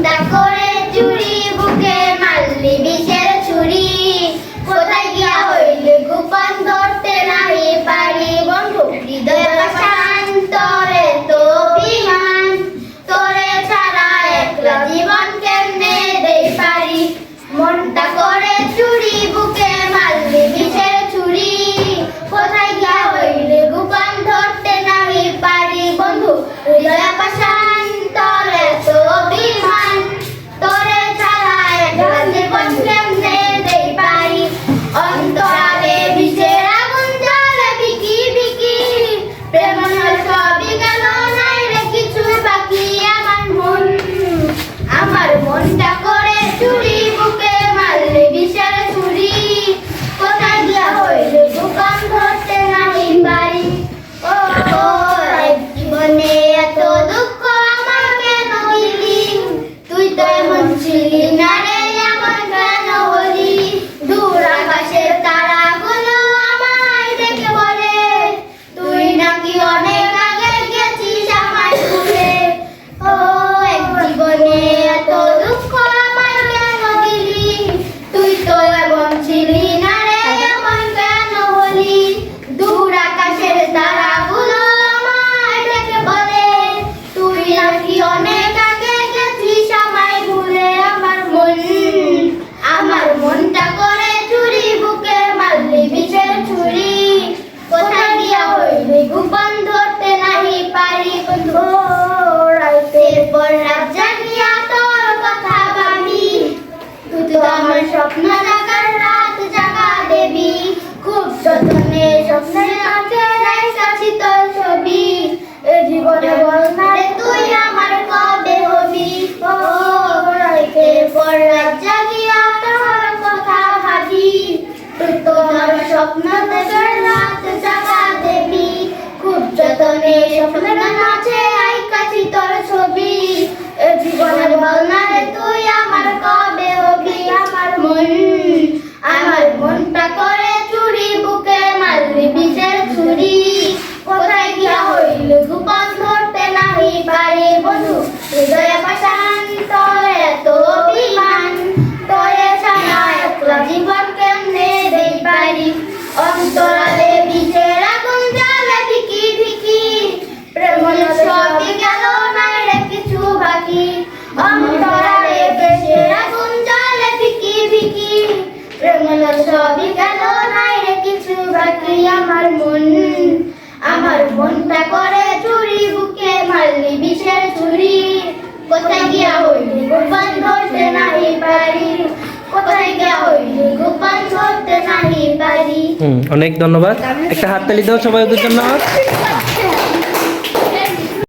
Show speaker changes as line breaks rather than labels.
মনটা করে চুরি বুকে মারলি বিষের ছুরি কোথায় গিয়া হইলে গোপন ধরতে নাহি পারি বন্ধু হৃদয় শান্তরে তো অভিমান তোরে ছাড়া একলা জীবন কেমনে দেই পারি মনটা করে চুরি বুকে মারলি বিষের ছুরি কোথায় গিয়া হইলে গোপন ধরতে নাহি পারি বন্ধু হৃদয় শান্তরে তো অভিমান তোরে ছাড়া একলা জীবন কেমনে দেই পারি অন্তরালে বিষের আগুন জ্বলে বিকি বিকি প্রেম সবই গেল নাই রে কিছু বাকি আমার মনটা করে চুরি বুকে মারলে বিষের ছুরি কোথায় গিয়া হইলে গোপন ধরতে নাহি পারি ও জীবনে এত দুঃখ আমার কেন দিলি তুই তো এমন ছিলি না রে আমার কেন হলি দূর আকাশের তারাগুলো আমায় দেখে বলে তুই নাকি অনেক আগে গেছিস আমায় ভুলে ও এক জীবনে এত দুঃখ আমার কেন দিলি তুই তো এমন ছিলি না রে আমার কেন হলি দূর আকাশের তারাগুলো আমায় দেখে বলে তুই নাকি অনেক আগে গেছিস আমায় ভুলে আমার মনটা করে চুরি বুকে মারলি বিষের ছুরি কোথায় গিয়া হইলি গোপন ধরতে নাহি পারি বন্ধু রাতের পর রাত জাগিয়া তোর কথা ভাবি তুই তো আমার স্বপ্ন জাগার রাত জাগা দেবী খুব যত্নে স্বপ্নের কাছে রেখেছি তোর ছবি এ জীবনে বল না রে তুই আমার কবে হবি ও রাতের পর রাত জাগিয়া তোর কথা ভাবি তুই তো আমার স্বপ্ন দেখার রাত জাগা দেবী খুব যত্নে স্বপ্নের মাঝে আইকাছি তোর ছবি এ জীবনে বল না রে তুই আমার কবে হবি আমার মনটা করে চুরি বুকে মারলি বিষের ছুরি কোথায় গিয়া হইলে গোপন ধরতে নাহি পারি বন্ধু হৃদয় শান্তরে তো অভিমান তোরে ছাড়া একলা জীবন কেমনে দেই পারি অন্তরালে বিষের আগুন জ্বলে বিকি বিকি প্রেম সবই গেল নাই রে কিছু বাকি অন্তরালে বিষের আগুন জ্বলে বিকি বিকি প্রেম সবই গেল নাই রে কিছু বাকি আমার মনটা করে চুরি বুকে মারলি বিষের ছুরি কোথায় গিয়া হইলি গোপন ধরতে নাহি পারি কোথায় গিয়া হইলি গোপন ধরতে নাহি পারি
অনেক ধন্যবাদ একটা হাততালি দাও সবাই ওদের জন্য